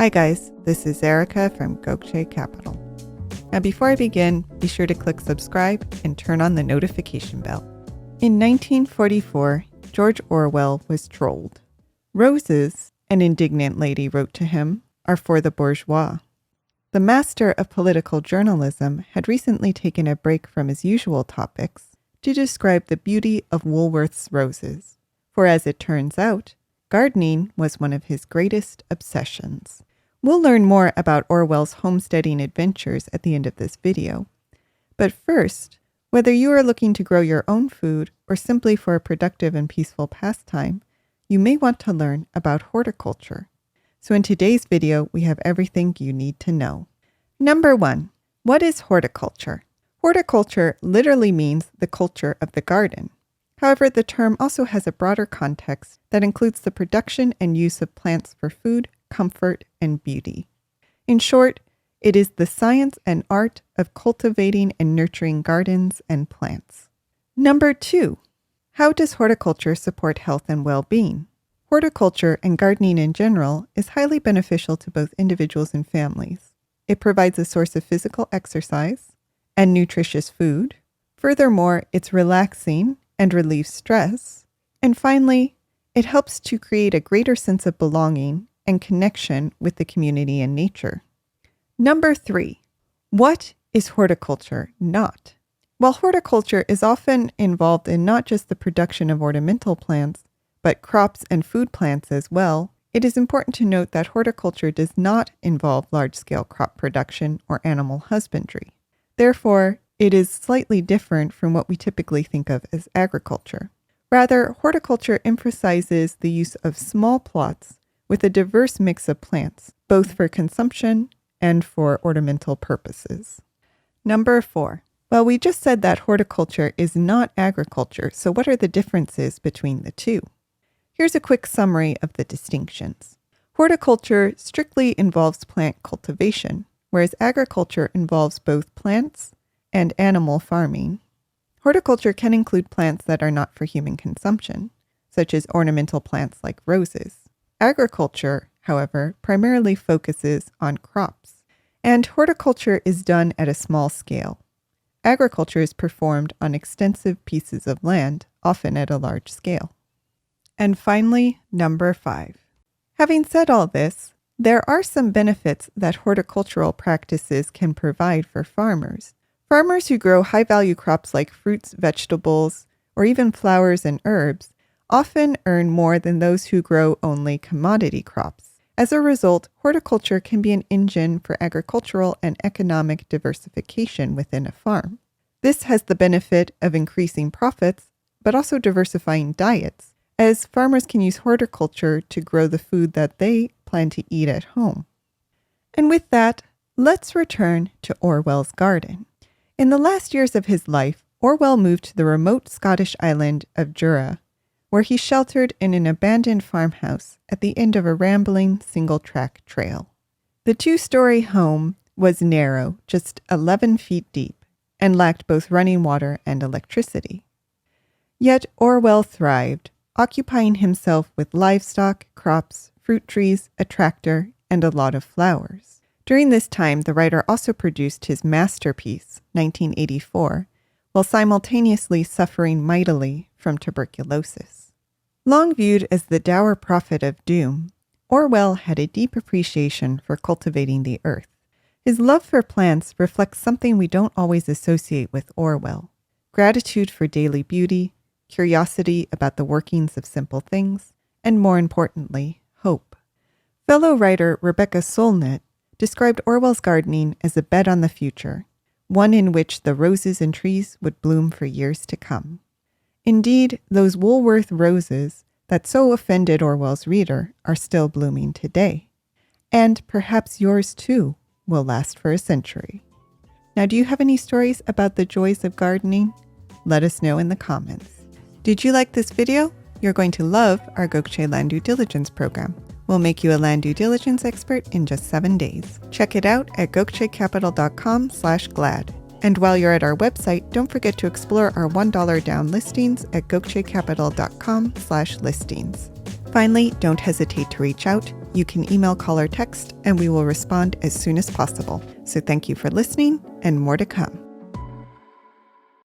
Hi guys, this is Erica from Gokce Capital. Now before I begin, be sure to click subscribe and turn on the notification bell. In 1944, George Orwell was trolled. Roses, an indignant lady wrote to him, are for the bourgeois. The master of political journalism had recently taken a break from his usual topics to describe the beauty of Woolworth's roses, for as it turns out, gardening was one of his greatest obsessions. We'll learn more about Orwell's homesteading adventures at the end of this video. But first, whether you are looking to grow your own food or simply for a productive and peaceful pastime, you may want to learn about horticulture. So in today's video, we have everything you need to know. Number 1, what is horticulture? Horticulture literally means the culture of the garden. However, the term also has a broader context that includes the production and use of plants for food, comfort, and beauty. In short, it is the science and art of cultivating and nurturing gardens and plants. Number 2, how does horticulture support health and well-being? Horticulture and gardening in general is highly beneficial to both individuals and families. It provides a source of physical exercise and nutritious food. Furthermore, it's relaxing and relieves stress. And finally, it helps to create a greater sense of belonging and connection with the community and nature. Number 3, what is horticulture not? While horticulture is often involved in not just the production of ornamental plants, but crops and food plants as well, it is important to note that horticulture does not involve large-scale crop production or animal husbandry. Therefore, it is slightly different from what we typically think of as agriculture. Rather, horticulture emphasizes the use of small plots with a diverse mix of plants, both for consumption and for ornamental purposes. Number 4. Well, we just said that horticulture is not agriculture, so what are the differences between the two? Here's a quick summary of the distinctions. Horticulture strictly involves plant cultivation, whereas agriculture involves both plants and animal farming. Horticulture can include plants that are not for human consumption, such as ornamental plants like roses. Agriculture, however, primarily focuses on crops, and horticulture is done at a small scale. Agriculture is performed on extensive pieces of land, often at a large scale. And finally, number 5. Having said all this, there are some benefits that horticultural practices can provide for farmers. Farmers who grow high-value crops like fruits, vegetables, or even flowers and herbs often earn more than those who grow only commodity crops. As a result, horticulture can be an engine for agricultural and economic diversification within a farm. This has the benefit of increasing profits, but also diversifying diets, as farmers can use horticulture to grow the food that they plan to eat at home. And with that, let's return to Orwell's garden. In the last years of his life, Orwell moved to the remote Scottish island of Jura, where he sheltered in an abandoned farmhouse at the end of a rambling single-track trail. The 2-story home was narrow, just 11 feet deep, and lacked both running water and electricity. Yet Orwell thrived, occupying himself with livestock, crops, fruit trees, a tractor, and a lot of flowers. During this time, the writer also produced his masterpiece, 1984, while simultaneously suffering mightily from tuberculosis. Long viewed as the dour prophet of doom, Orwell had a deep appreciation for cultivating the earth. His love for plants reflects something we don't always associate with Orwell: gratitude for daily beauty, curiosity about the workings of simple things, and more importantly, hope. Fellow writer Rebecca Solnit described Orwell's gardening as a bet on the future, one in which the roses and trees would bloom for years to come. Indeed, those Woolworth roses that so offended Orwell's reader are still blooming today. And perhaps yours too will last for a century. Now, do you have any stories about the joys of gardening? Let us know in the comments. Did you like this video? You're going to love our Gokce Land Due Diligence program. We'll make you a land due diligence expert in just 7 days. Check it out at gokcecapital.com/glad. And while you're at our website, don't forget to explore our $1 down listings at gokcecapital.com/listings. Finally, don't hesitate to reach out. You can email, call, or text, and we will respond as soon as possible. So thank you for listening, and more to come.